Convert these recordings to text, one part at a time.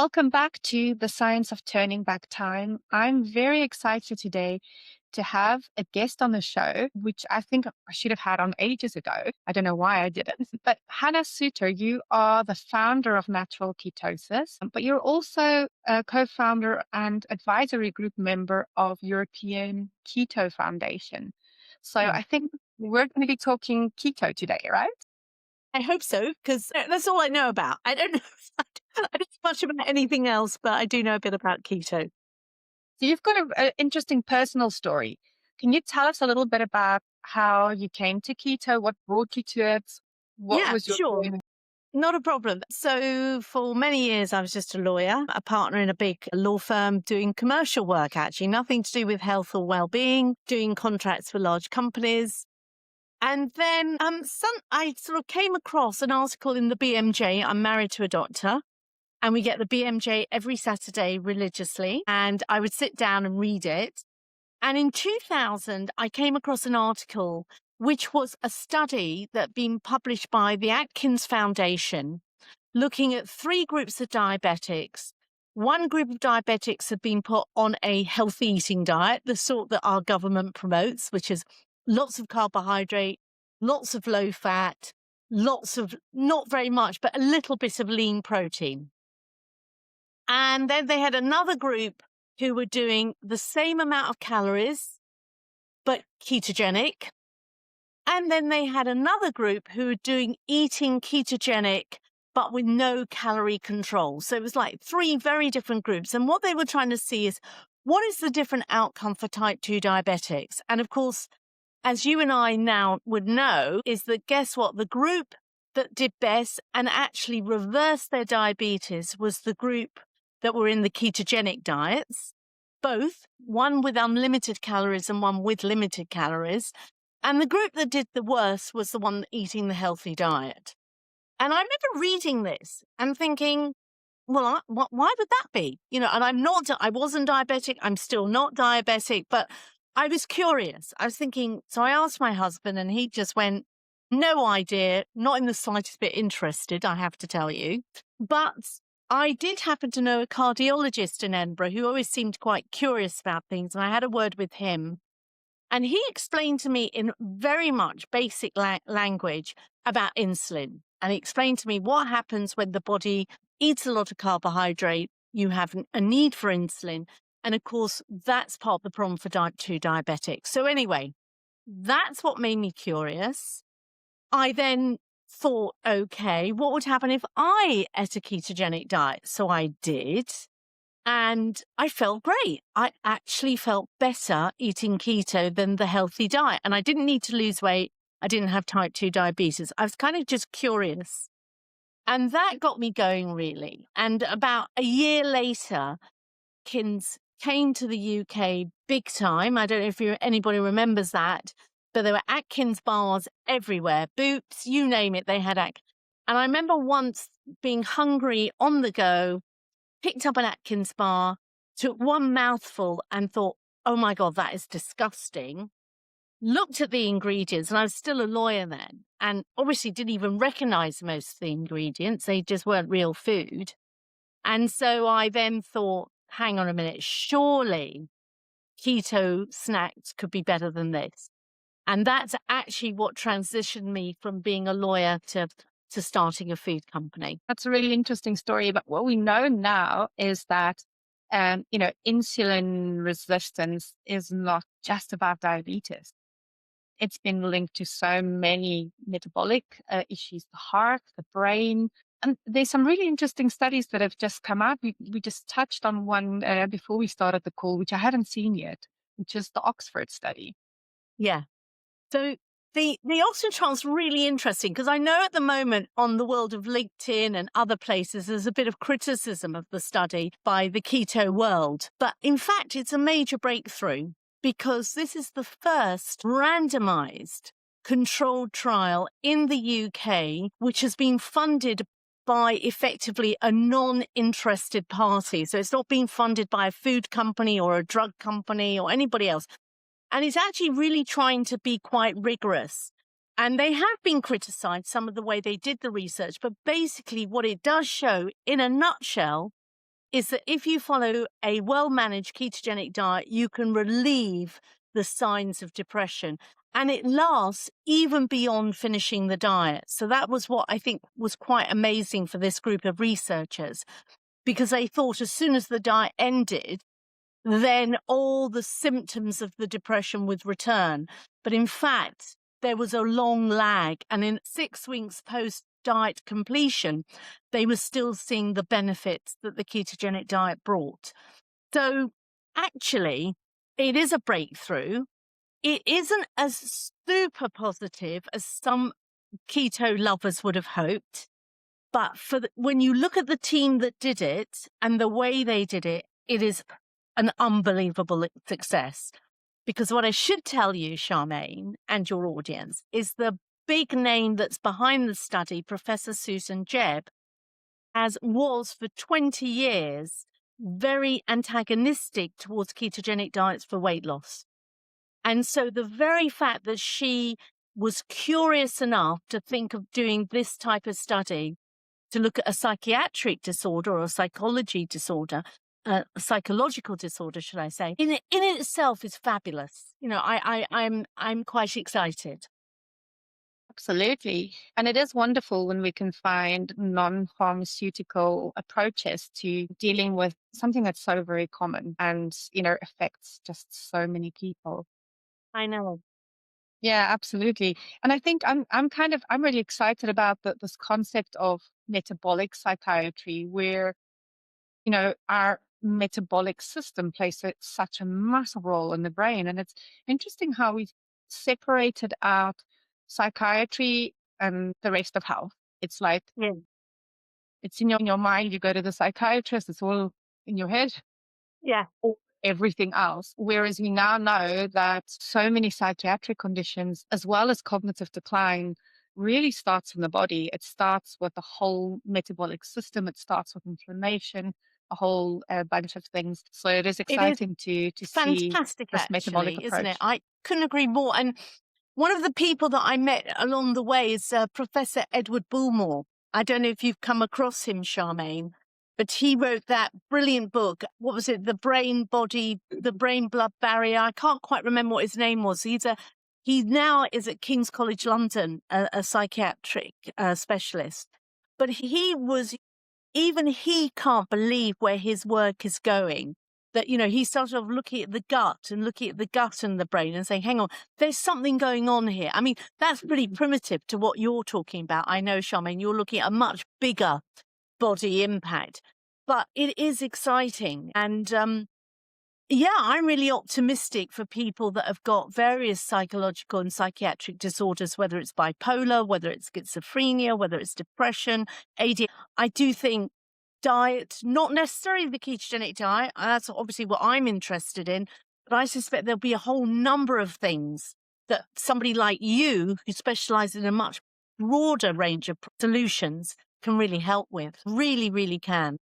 Welcome back to The Science of Turning Back Time. I'm very excited today to have a guest on the show, which I think I should have had on ages ago. I don't know why I didn't. But Hannah Sutter, you are the founder of Natural Ketosis, but you're also a co-founder and advisory group member of European Keto Foundation. So Yeah. I think we're going to be talking keto today, right? I hope so, because that's all I know about. I don't know. I don't know much about anything else, but I do know a bit about keto. So you've got an interesting personal story. Can you tell us a little bit about how you came to keto? What brought you to it? What Yeah, was your sure. journey? Not a problem. So for many years, I was just a lawyer, a partner in a big law firm doing commercial work, actually, nothing to do with health or well-being, doing contracts for large companies. And then I sort of came across an article in the BMJ. I'm married to a doctor. And we get the BMJ every Saturday religiously. And I would sit down and read it. And in 2000, I came across an article, which was a study that had been published by the Atkins Foundation, looking at 3 groups of diabetics. One group of diabetics had been put on a healthy eating diet, the sort that our government promotes, which is lots of carbohydrate, lots of low fat, lots of, not very much, but a little bit of lean protein. And then they had another group who were doing the same amount of calories, but ketogenic. And then they had another group who were doing eating ketogenic, but with no calorie control. So it was like 3 very different groups. And what they were trying to see is, what is the different outcome for type 2 diabetics? And of course, as you and I now would know, is that guess what? The group that did best and actually reversed their diabetes was the group that were in the ketogenic diets, both, one with unlimited calories and one with limited calories. And the group that did the worst was the one eating the healthy diet. And I remember reading this and thinking, well, why would that be? And I wasn't diabetic. I'm still not diabetic, but I was curious. I was thinking, so I asked my husband and he just went, no idea, not in the slightest bit interested, I have to tell you. But I did happen to know a cardiologist in Edinburgh who always seemed quite curious about things. And I had a word with him. And he explained to me in very much basic language about insulin. And he explained to me what happens when the body eats a lot of carbohydrate. You have a need for insulin. And of course, that's part of the problem for type 2 diabetics. So anyway, that's what made me curious. I then thought, okay, what would happen if I ate a ketogenic diet? So I did. And I felt great. I actually felt better eating keto than the healthy diet. And I didn't need to lose weight. I didn't have type 2 diabetes. I was kind of just curious. And that got me going, really. And about a year later, Atkins came to the UK big time. I don't know if anybody remembers that, but there were Atkins bars everywhere. Boots, you name it, they had Atkins. And I remember once being hungry on the go, picked up an Atkins bar, took one mouthful and thought, oh my God, that is disgusting. Looked at the ingredients, and I was still a lawyer then, and obviously didn't even recognize most of the ingredients. They just weren't real food. And so I then thought, hang on a minute, surely keto snacks could be better than this. And that's actually what transitioned me from being a lawyer to starting a food company. That's a really interesting story. But what we know now is that, insulin resistance is not just about diabetes. It's been linked to so many metabolic issues, the heart, the brain. And there's some really interesting studies that have just come out. We just touched on one before we started the call, which I haven't seen yet, which is the Oxford study. Yeah. So the Oxford trial is really interesting because I know at the moment on the world of LinkedIn and other places, there's a bit of criticism of the study by the keto world. But in fact, it's a major breakthrough because this is the first randomized controlled trial in the UK, which has been funded by effectively a non-interested party. So it's not being funded by a food company or a drug company or anybody else. And it's actually really trying to be quite rigorous. And they have been criticized, some of the way they did the research. But basically what it does show, in a nutshell, is that if you follow a well-managed ketogenic diet, you can relieve the signs of depression. And it lasts even beyond finishing the diet. So that was what I think was quite amazing for this group of researchers, because they thought as soon as the diet ended, then all the symptoms of the depression would return. But in fact, there was a long lag. And in 6 weeks post-diet completion, they were still seeing the benefits that the ketogenic diet brought. So actually, it is a breakthrough. It isn't as super positive as some keto lovers would have hoped. But when you look at the team that did it and the way they did it, it is an unbelievable success. Because what I should tell you, Charmaine, and your audience, is the big name that's behind the study, Professor Susan Jebb, was for 20 years very antagonistic towards ketogenic diets for weight loss. And so the very fact that she was curious enough to think of doing this type of study to look at a psychiatric disorder or a psychological disorder, should I say, in itself is fabulous. You know, I'm quite excited. Absolutely. And it is wonderful when we can find non-pharmaceutical approaches to dealing with something that's so very common and, affects just so many people. I know. Yeah, absolutely. And I think I'm really excited about this concept of metabolic psychiatry where, our metabolic system plays such a massive role in the brain. And it's interesting how we've separated out psychiatry and the rest of health. It's like Yeah. it's in your mind, you go to the psychiatrist, it's all in your head, Yeah. or everything else. Whereas we now know that so many psychiatric conditions, as well as cognitive decline, really starts from the body. It starts with the whole metabolic system. It starts with inflammation, a whole bunch of things. So it is It is exciting to see fantastic, this metabolic actually, isn't it? approach. I couldn't agree more. And one of the people that I met along the way is Professor Edward Bullmore. I don't know if you've come across him, Charmaine, but he wrote that brilliant book. What was it? The brain blood barrier. I can't quite remember what his name was. He now is at King's College London, a psychiatric specialist. But even he can't believe where his work is going. That, he started off looking at the gut and the brain and saying, hang on, there's something going on here. I mean, that's pretty primitive to what you're talking about. I know, Charmaine, you're looking at a much bigger body impact, but it is exciting. And yeah, I'm really optimistic for people that have got various psychological and psychiatric disorders, whether it's bipolar, whether it's schizophrenia, whether it's depression, ADHD. I do think diet, not necessarily the ketogenic diet, that's obviously what I'm interested in, but I suspect there'll be a whole number of things that somebody like you, who specializes in a much broader range of solutions, can really help with. Really, really can.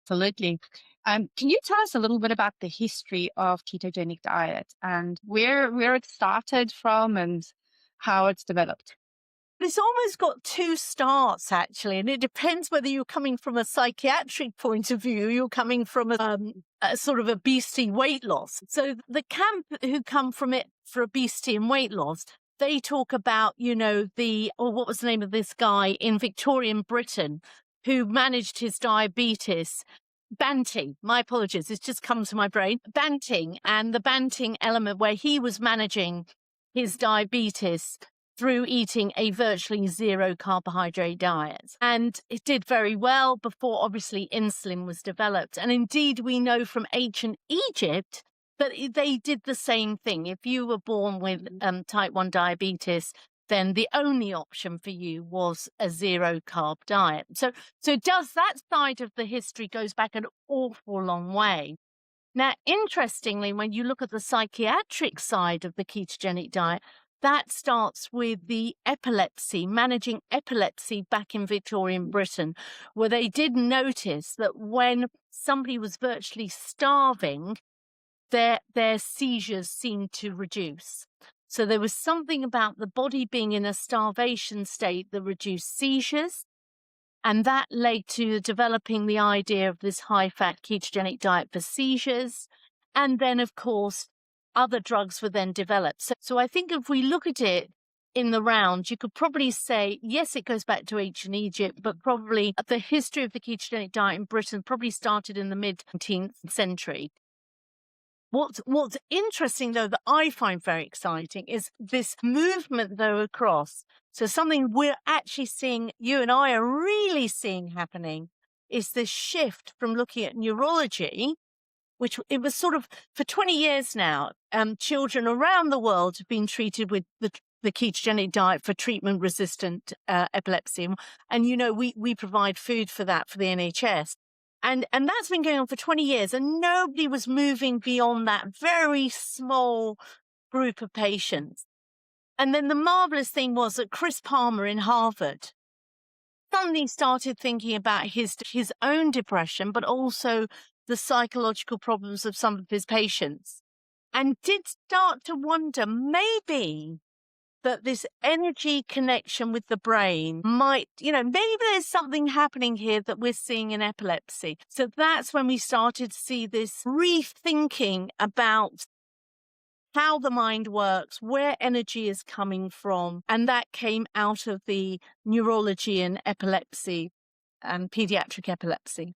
Absolutely. Can you tell us a little bit about the history of ketogenic diet and where it started from and how it's developed? It's almost got two starts, actually, and it depends whether you're coming from a psychiatric point of view, you're coming from a sort of obesity weight loss. So the camp who come from it for obesity and weight loss, they talk about, what was the name of this guy in Victorian Britain who managed his diabetes? Banting, my apologies, it's just come to my brain. Banting, and the Banting element where he was managing his diabetes through eating a virtually zero carbohydrate diet. And it did very well before, obviously, insulin was developed. And indeed, we know from ancient Egypt that they did the same thing. If you were born with type 1 diabetes, then the only option for you was a zero carb diet. So does that side of the history goes back an awful long way. Now, interestingly, when you look at the psychiatric side of the ketogenic diet, that starts with the epilepsy, managing epilepsy back in Victorian Britain, where they did notice that when somebody was virtually starving, their seizures seemed to reduce. So there was something about the body being in a starvation state that reduced seizures. And that led to developing the idea of this high-fat ketogenic diet for seizures. And then, of course, other drugs were then developed. So I think if we look at it in the round, you could probably say, yes, it goes back to ancient Egypt, but probably the history of the ketogenic diet in Britain probably started in the mid-19th century. What's interesting, though, that I find very exciting is this movement, though, across. So something we're actually seeing, you and I are really seeing happening, is this shift from looking at neurology, which it was sort of for 20 years now, children around the world have been treated with the ketogenic diet for treatment-resistant epilepsy. And, you know, we provide food for that for the NHS. And that's been going on for 20 years, and nobody was moving beyond that very small group of patients. And then the marvelous thing was that Chris Palmer in Harvard suddenly started thinking about his own depression, but also the psychological problems of some of his patients, and did start to wonder maybe that this energy connection with the brain might, you know, maybe there's something happening here that we're seeing in epilepsy. So that's when we started to see this rethinking about how the mind works, where energy is coming from. And that came out of the neurology and epilepsy and pediatric epilepsy.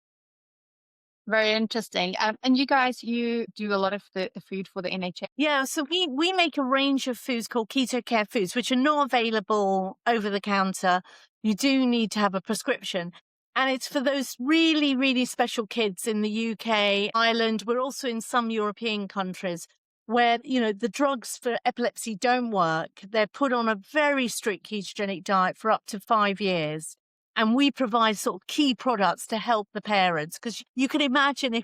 Very interesting. And you guys, you do a lot of the food for the NHS. Yeah, so we make a range of foods called Keto Care foods, which are not available over the counter. You do need to have a prescription. And it's for those really, really special kids in the UK, Ireland. We're also in some European countries where, you know, the drugs for epilepsy don't work. They're put on a very strict ketogenic diet for up to 5 years. And we provide sort of key products to help the parents, because you can imagine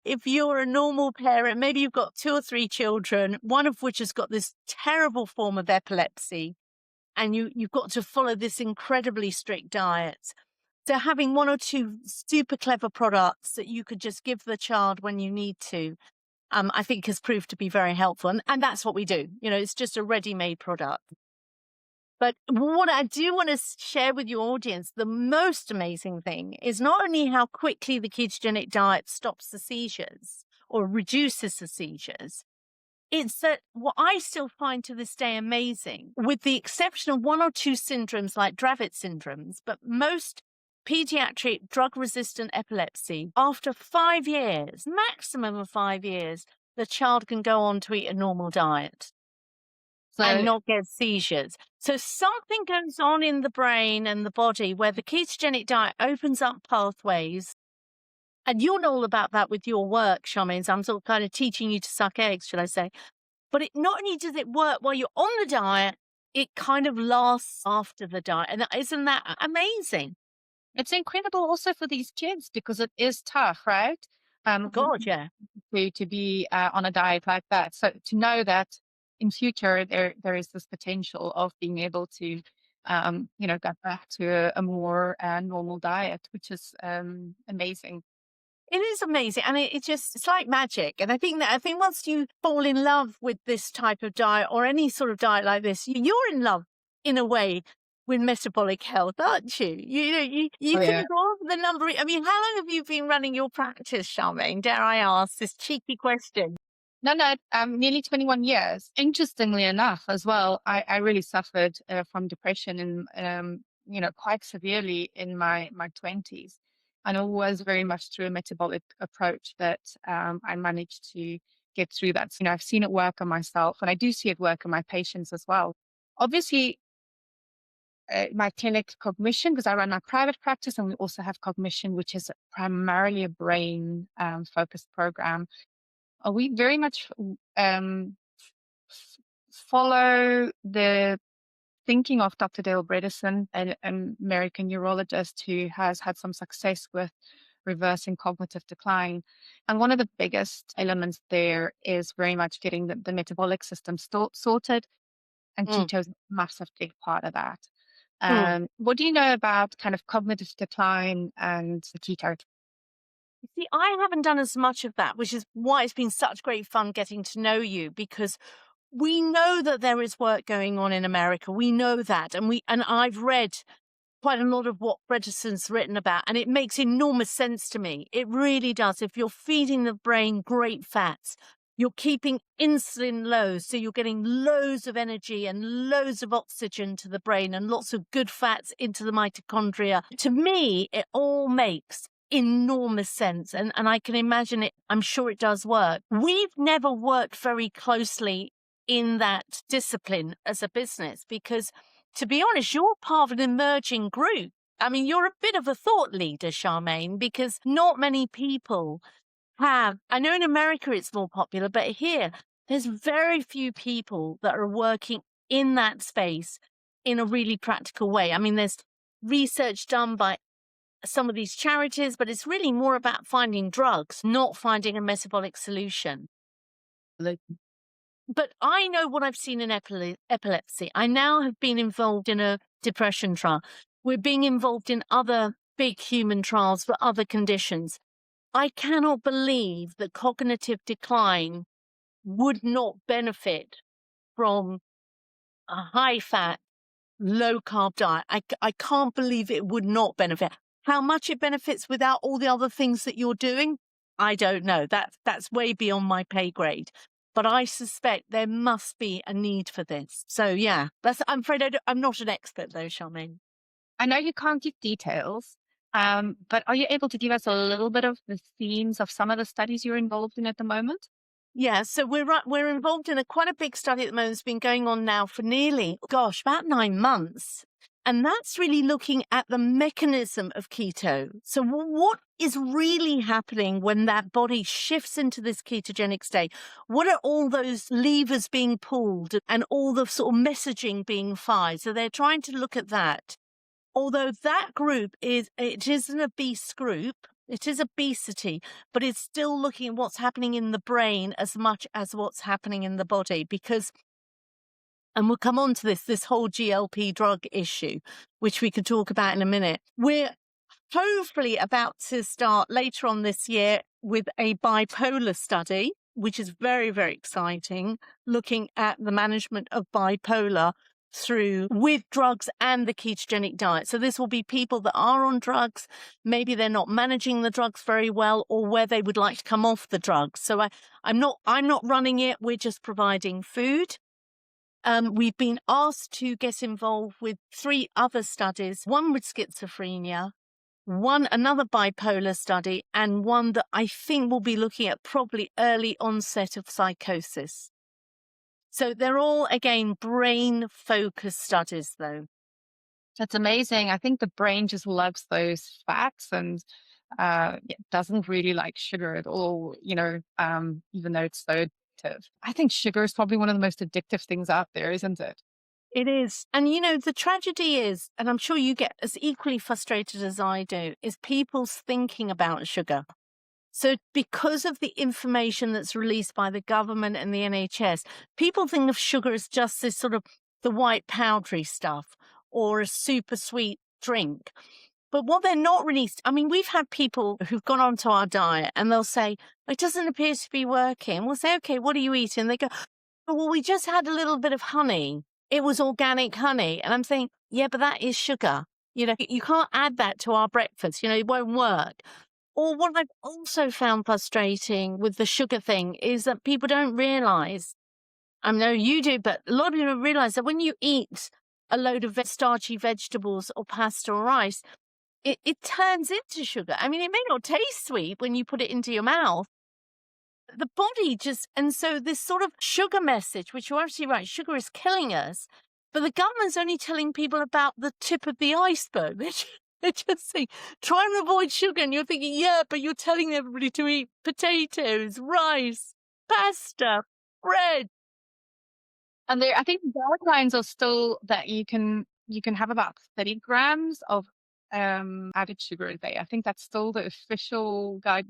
if you're a normal parent, maybe you've got 2 or 3 children, one of which has got this terrible form of epilepsy, and you've got to follow this incredibly strict diet. So having 1 or 2 super clever products that you could just give the child when you need to, I think has proved to be very helpful. And that's what we do. You know, it's just a ready-made product. But what I do want to share with your audience, the most amazing thing is not only how quickly the ketogenic diet stops the seizures or reduces the seizures, it's that what I still find to this day amazing, with the exception of 1 or 2 syndromes like Dravet syndromes, but most pediatric drug-resistant epilepsy, after 5 years, maximum of 5 years, the child can go on to eat a normal diet and not get seizures. So something goes on in the brain and the body where the ketogenic diet opens up pathways. And you'll know all about that with your work, Charmaine. So I'm sort of kind of teaching you to suck eggs, should I say. But it not only does it work while you're on the diet, it kind of lasts after the diet. And isn't that amazing? It's incredible also for these kids because it is tough, right? God, yeah. To be on a diet like that. So to know that in future there is this potential of being able to, you know, get back to a more normal diet, which is amazing. It is amazing. And it's like magic. And I think once you fall in love with this type of diet or any sort of diet like this, you're in love in a way with metabolic health, aren't you? You Oh, can yeah. go the number. I mean, how long have you been running your practice, Charmaine? Dare I ask this cheeky question? No, nearly 21 years. Interestingly enough, as well, I really suffered from depression and, you know, quite severely in my 20s. And it was very much through a metabolic approach that I managed to get through that. So, you know, I've seen it work on myself, and I do see it work on my patients as well. Obviously, my clinic Cognition, because I run my private practice, and we also have Cognition, which is primarily a brain focused program. We very much follow the thinking of Dr. Dale Bredesen, an American neurologist who has had some success with reversing cognitive decline. And one of the biggest elements there is very much getting the metabolic system sorted, and keto is a massive big part of that. What do you know about kind of cognitive decline and the keto? See, I haven't done as much of that, which is why it's been such great fun getting to know you, because we know that there is work going on in America. We know that. And I've read quite a lot of what Bredesen's written about, and it makes enormous sense to me. It really does. If you're feeding the brain great fats, you're keeping insulin low, so you're getting loads of energy and loads of oxygen to the brain and lots of good fats into the mitochondria. To me, it all makes enormous sense, and I can imagine it. I'm sure it does work. We've never worked very closely in that discipline as a business because, to be honest, you're part of an emerging group. I mean, you're a bit of a thought leader, Charmaine, because not many people have. I know in America it's more popular, but here there's very few people that are working in that space in a really practical way. I mean, there's research done by some of these charities, but it's really more about finding drugs, not finding a metabolic solution. But I know what I've seen in epilepsy. I now have been involved in a depression trial. We're being involved in other big human trials for other conditions. I cannot believe that cognitive decline would not benefit from a high-fat, low-carb diet. I can't believe it would not benefit. How much it benefits without all the other things that you're doing, I don't know. That's way beyond my pay grade. But I suspect there must be a need for this. So yeah, I'm afraid I'm not an expert though, Charmaine. I know you can't give details, but are you able to give us a little bit of the themes of some of the studies you're involved in at the moment? Yeah, so we're involved in quite a big study at the moment. It's been going on now for nearly, about 9 months. And that's really looking at the mechanism of keto. So what is really happening when that body shifts into this ketogenic state? What are all those levers being pulled and all the sort of messaging being fired? So they're trying to look at that. Although that group it is an obese group, it is obesity, but it's still looking at what's happening in the brain as much as what's happening in the body, because, and we'll come on to this whole GLP drug issue, which we could talk about in a minute. We're hopefully about to start later on this year with a bipolar study, which is very, very exciting, looking at the management of bipolar with drugs and the ketogenic diet. So this will be people that are on drugs, maybe they're not managing the drugs very well, or where they would like to come off the drugs. So I'm not running it, we're just providing food. We've been asked to get involved with 3 other studies, one with schizophrenia, another bipolar study, and one that I think will be looking at probably early onset of psychosis. So they're all, again, brain-focused studies, though. That's amazing. I think the brain just loves those fats and it doesn't really like sugar at all, even though it's so addictive. I think sugar is probably one of the most addictive things out there, isn't it? It is. And, the tragedy is, and I'm sure you get as equally frustrated as I do, is people's thinking about sugar. So because of the information that's released by the government and the NHS, people think of sugar as just this sort of the white powdery stuff or a super sweet drink. But what they're not released, I mean, we've had people who've gone onto our diet and they'll say, it doesn't appear to be working. We'll say, okay, what are you eating? They go, oh, well, we just had a little bit of honey. It was organic honey. And I'm saying, yeah, but that is sugar. You can't add that to our breakfast. It won't work. Or what I've also found frustrating with the sugar thing is that people don't realize, I know you do, but a lot of people don't realize that when you eat a load of starchy vegetables or pasta or rice, it turns into sugar. I mean, it may not taste sweet when you put it into your mouth. The body and so this sort of sugar message, which you're absolutely right, sugar is killing us, but the government's only telling people about the tip of the iceberg. They're just saying, try and avoid sugar. And you're thinking, yeah, but you're telling everybody to eat potatoes, rice, pasta, bread. And I think the guidelines are still that you can have about 30 grams of added sugar a day. I think that's still the official guide.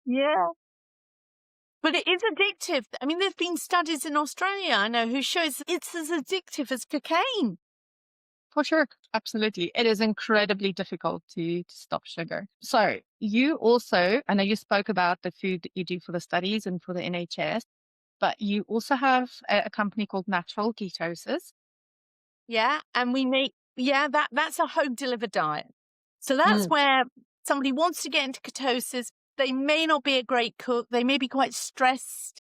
Yeah. But it is addictive. I mean, there's been studies in Australia, I know, who shows it's as addictive as cocaine. For sure. Absolutely. It is incredibly difficult to stop sugar. So you also, I know you spoke about the food that you do for the studies and for the NHS. but you also have a company called Natural Ketosis. Yeah. And we make, yeah, that's a home delivered diet. So that's Mm. where somebody wants to get into ketosis. They may not be a great cook. They may be quite stressed,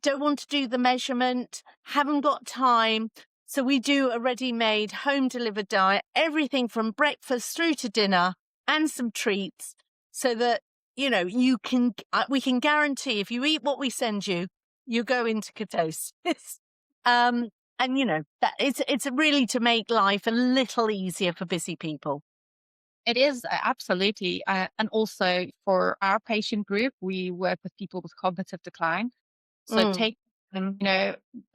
don't want to do the measurement, haven't got time. So we do a ready-made home delivered diet, everything from breakfast through to dinner and some treats, so that, you know, you can, we can guarantee if you eat what we send you, you go into ketosis. And you know, that it's really to make life a little easier for busy people. It is absolutely. And also for our patient group, we work with people with cognitive decline. So Mm, take them,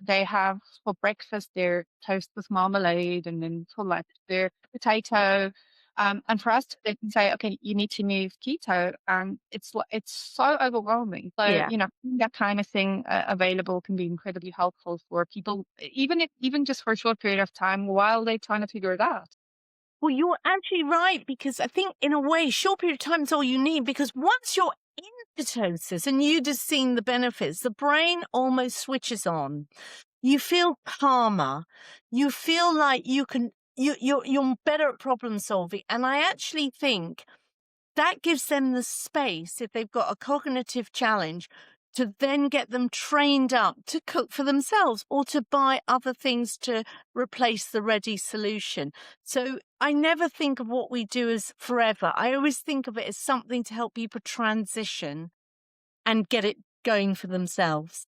they have for breakfast their toast with marmalade, and then for lunch their potato. And for us to then say, okay, you need to move keto, it's so overwhelming. So, yeah. that kind of thing available can be incredibly helpful for people, even just for a short period of time while they're trying to figure it out. Well, you're actually right, because I think in a way, short period of time is all you need, because once you're in ketosis and you just seen the benefits, the brain almost switches on. You feel calmer. You feel like you can, you're better at problem solving. And I actually think that gives them the space, if they've got a cognitive challenge, to then get them trained up to cook for themselves or to buy other things to replace the ready solution. So I never think of what we do as forever. I always think of it as something to help people transition and get it going for themselves.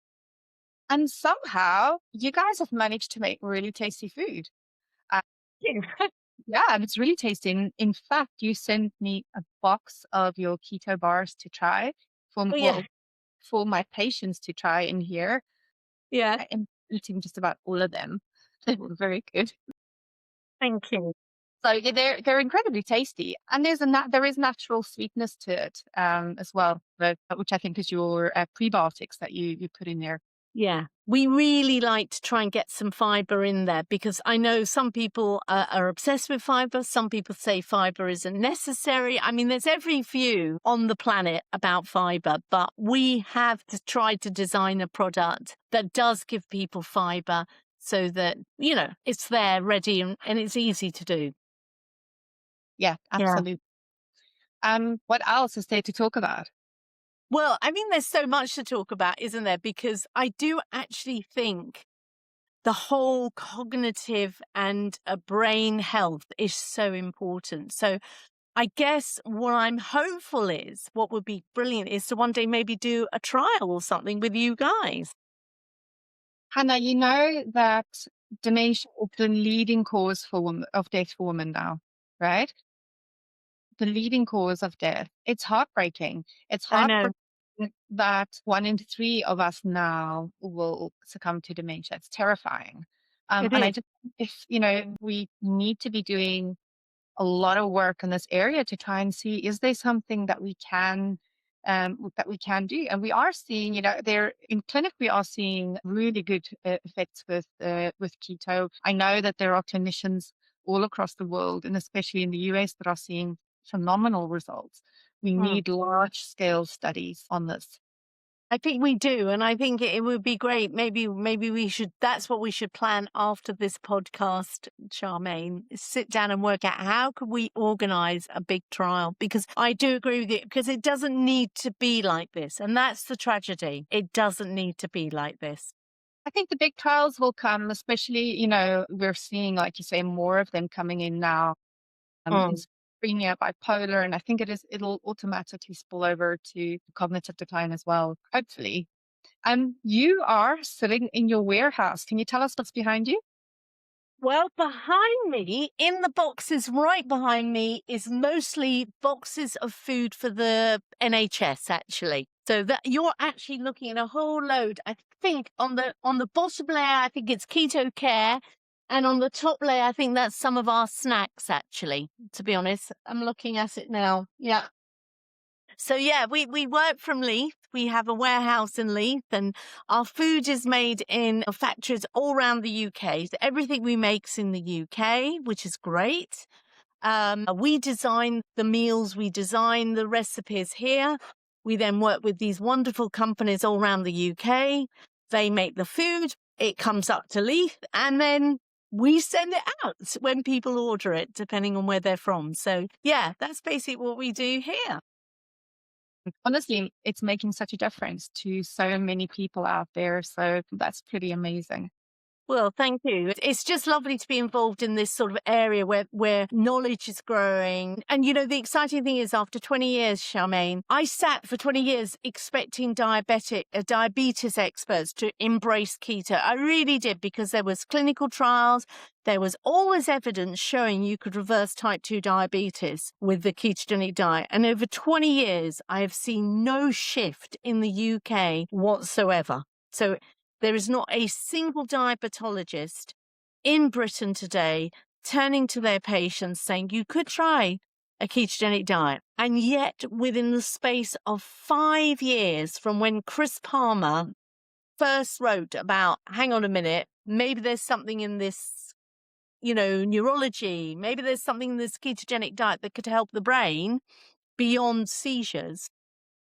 And somehow you guys have managed to make really tasty food. Uh, Yeah. yeah, and it's really tasty. In fact, you sent me a box of your keto bars to try Oh, yeah. well, for my patients to try in here. Yeah. I am eating just about all of them. They were very good. Thank you. So yeah, they're incredibly tasty, and there is natural sweetness to it as well, but which I think is your prebiotics that you put in there. Yeah, we really like to try and get some fiber in there, because I know some people are obsessed with fiber. Some people say fiber isn't necessary. I mean, there's every view on the planet about fiber, but we have to try to design a product that does give people fiber, so that, you know, it's there ready, and it's easy to do. Yeah, Yeah. absolutely. What else is there to talk about? Well, I mean, there's so much to talk about, isn't there? Because I do actually think the whole cognitive and brain health is so important. So I guess what I'm hopeful is, what would be brilliant is to one day maybe do a trial or something with you guys. Hannah, you know that dementia is the leading cause of death for women now, right? The leading cause of death. It's heartbreaking. It's I know. heartbreaking that 1 in 3 of us now will succumb to dementia. It's terrifying. It And I is. just, if, we need to be doing a lot of work in this area to try and see, is there something that we can do? And we are seeing, there in clinic, we are seeing really good effects with keto. I know that there are clinicians all across the world, and especially in the US, that are seeing phenomenal results. We Hmm. need large scale studies on this. I think we do. And I think it would be great. Maybe we should, that's what we should plan after this podcast, Charmaine, is sit down and work out how could we organize a big trial? Because I do agree with you, because it doesn't need to be like this. And that's the tragedy. It doesn't need to be like this. I think the big trials will come, especially, we're seeing, like you say, more of them coming in now. In Mm. schizophrenia, bipolar, and I think it'll automatically spill over to cognitive decline as well, hopefully. You are sitting in your warehouse. Can you tell us what's behind you? Well, behind me, in the boxes right behind me, is mostly boxes of food for the NHS, actually. So that you're actually looking at a whole load. I think on the bottom layer, I think it's Keto Care. And on the top layer, I think that's some of our snacks, actually, to be honest. I'm looking at it now. Yeah. So yeah, we work from Leith. We have a warehouse in Leith, and our food is made in factories all around the UK. So everything we make's in the UK, which is great. We design the meals, we design the recipes here. We then work with these wonderful companies all around the UK They make the food, it comes up to Leith, and then we send it out when people order it, depending on where they're from. So yeah, that's basically what we do here. Honestly, it's making such a difference to so many people out there. So that's pretty amazing. Well, thank you. It's just lovely to be involved in this sort of area where knowledge is growing. And, the exciting thing is after 20 years, Charmaine, I sat for 20 years expecting diabetes experts to embrace keto. I really did, because there was clinical trials. There was always evidence showing you could reverse type 2 diabetes with the ketogenic diet. And over 20 years, I have seen no shift in the UK whatsoever. So there is not a single diabetologist in Britain today turning to their patients saying you could try a ketogenic diet. And yet, within the space of 5 years from when Chris Palmer first wrote about, hang on a minute, maybe there's something in this, neurology, maybe there's something in this ketogenic diet that could help the brain beyond seizures.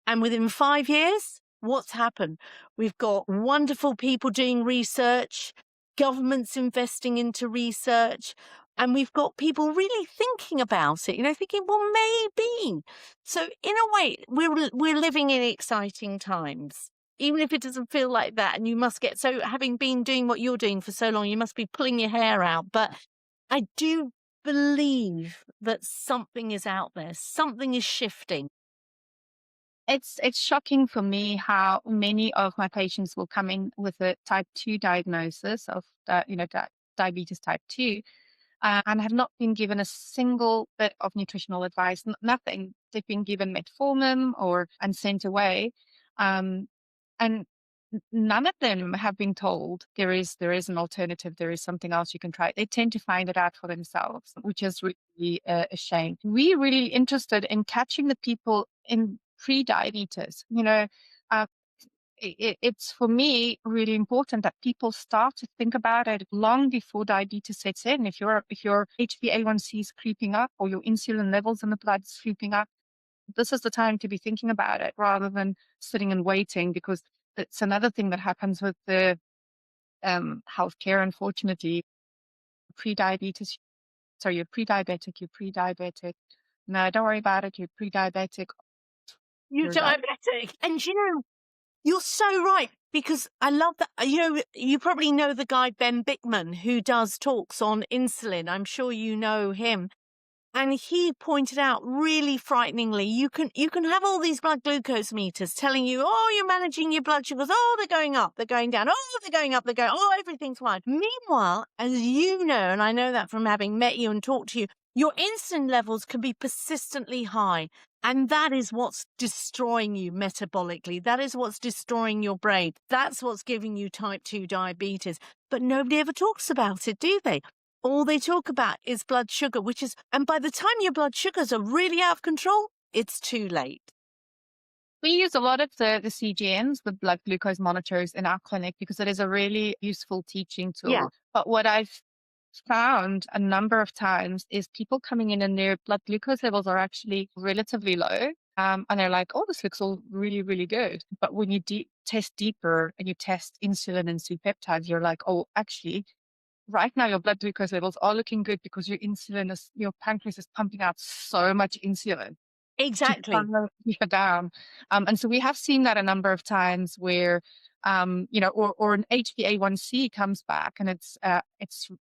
And within 5 years, what's happened? We've got wonderful people doing research, governments investing into research, and we've got people really thinking about it, thinking, well, maybe. So in a way, we're living in exciting times, even if it doesn't feel like that. And you must so having been doing what you're doing for so long, you must be pulling your hair out. But I do believe that something is out there, something is shifting. It's shocking for me how many of my patients will come in with a type 2 diagnosis of diabetes type 2, and have not been given a single bit of nutritional advice, nothing. They've been given metformin and sent away, and none of them have been told there is an alternative, there is something else you can try. They tend to find it out for themselves, which is really a shame. We're really interested in catching the people in pre-diabetes. It's for me really important that people start to think about it long before diabetes sets in. If your HbA1c is creeping up or your insulin levels in the blood is creeping up, this is the time to be thinking about it rather than sitting and waiting, because it's another thing that happens with the healthcare, unfortunately. Pre-diabetes, sorry, you're pre-diabetic. No, don't worry about it. You're pre-diabetic. You're diabetic. And you're so right, because I love that. You probably know the guy, Ben Bickman, who does talks on insulin. I'm sure you know him. And he pointed out really frighteningly, you can have all these blood glucose meters telling you, oh, you're managing your blood sugars. Oh, they're going up, they're going down. Oh, they're going up, oh, everything's fine. Meanwhile, as you know, and I know that from having met you and talked to you, your insulin levels can be persistently high. And that is what's destroying you metabolically. That is what's destroying your brain. That's what's giving you type 2 diabetes. But nobody ever talks about it, do they? All they talk about is blood sugar, and by the time your blood sugars are really out of control, it's too late. We use a lot of the CGMs, the blood glucose monitors, in our clinic because it is a really useful teaching tool. Yeah. But what I've found a number of times is people coming in and their blood glucose levels are actually relatively low. And they're like, oh, this looks all really, really good. But when you test deeper and you test insulin and C-peptides, you're like, oh, actually, right now your blood glucose levels are looking good because your pancreas is pumping out so much insulin. Exactly. To keep it down. And so we have seen that a number of times where, or an HbA1c comes back and it's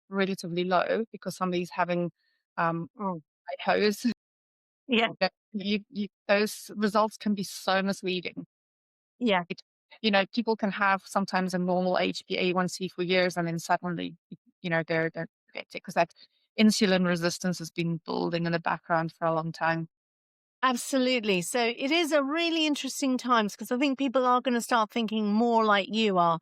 relatively low because somebody's having hose. Yeah. Those results can be so misleading. Yeah. People can have sometimes a normal HbA1c for years and then suddenly, they're because that insulin resistance has been building in the background for a long time. Absolutely. So it is a really interesting times, because I think people are going to start thinking more like you are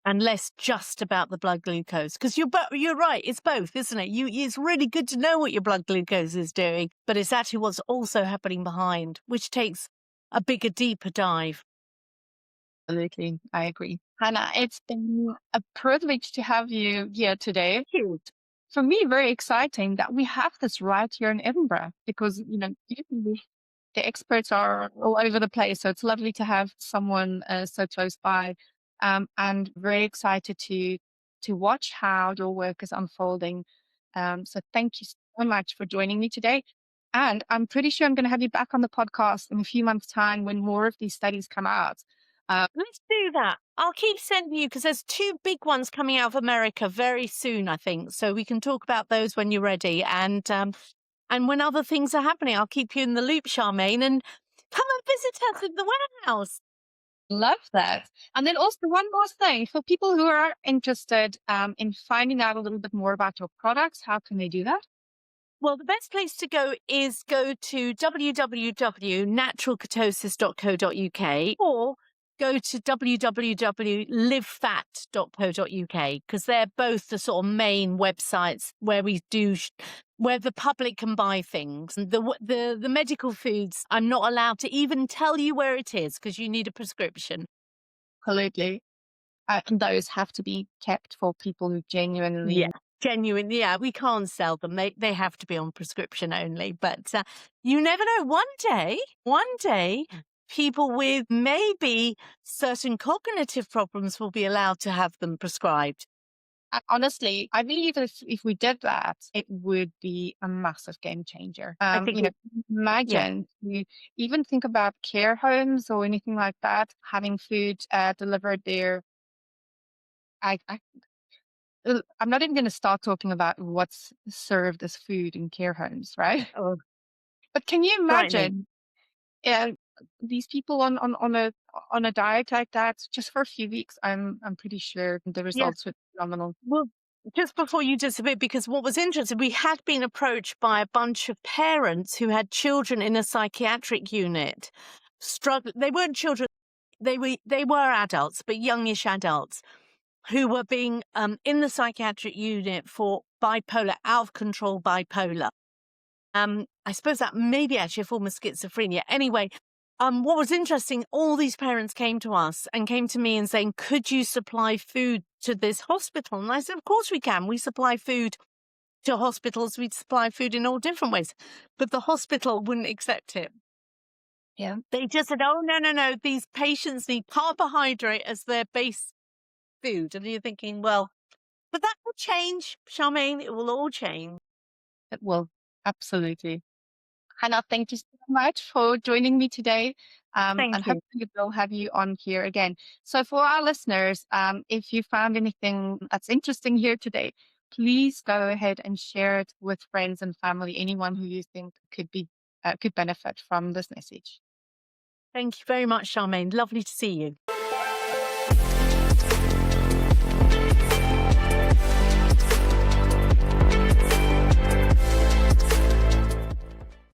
and less just about the blood glucose. Because you're right, it's both, isn't it? It's really good to know what your blood glucose is doing, but it's actually what's also happening behind, which takes a bigger, deeper dive. Absolutely, I agree. Hannah, it's been a privilege to have you here today. Thank you. For me, very exciting that we have this right here in Edinburgh because, the experts are all over the place. So it's lovely to have someone so close by. and very excited to watch how your work is unfolding. So thank you so much for joining me today. And I'm pretty sure I'm going to have you back on the podcast in a few months' time when more of these studies come out. Let's do that. I'll keep sending you because there's 2 big ones coming out of America very soon, I think. So we can talk about those when you're ready. And when other things are happening, I'll keep you in the loop, Charmaine, and come and visit us in the warehouse. Love that. And then also one more thing for people who are interested in finding out a little bit more about your products, how can they do that? Well, the best place to go is go to www.naturalketosis.co.uk or go to www.livefat.co.uk because they're both the sort of main websites where we do where the public can buy things. The medical foods, I'm not allowed to even tell you where it is because you need a prescription. Absolutely. And those have to be kept for people who genuinely. Genuine. Yeah, we can't sell them. They have to be on prescription only. But you never know. One day, people with maybe certain cognitive problems will be allowed to have them prescribed. Honestly, I believe if we did that, it would be a massive game changer. I think, yeah. Imagine you even think about care homes or anything like that, having food delivered there. I'm not even going to start talking about what's served as food in care homes, right? Oh, But can you frightening. imagine uh, these people on a diet like that just for a few weeks? I'm pretty sure the Yeah. results would be phenomenal. Well, just before you disappear, because what was interesting, we had been approached by a bunch of parents who had children in a psychiatric unit. They weren't children; they were adults, but youngish adults who were being in the psychiatric unit for bipolar, out of control bipolar. I suppose that may be actually a form of schizophrenia. Anyway, what was interesting, all these parents came to us and came to me and saying, could you supply food to this hospital? And I said, of course we can. We supply food to hospitals. We supply food in all different ways. But the hospital wouldn't accept it. Yeah. They just said, oh, no. These patients need carbohydrate as their base food. And you're thinking, well, but that will change, Charmaine. It will all change. It will. Absolutely. Hannah, thank you so much for joining me today. Thank And you. hopefully we'll have you on here again. So for our listeners, if you found anything that's interesting here today, please go ahead and share it with friends and family, anyone who you think could benefit from this message. Thank you very much, Charmaine. Lovely to see you.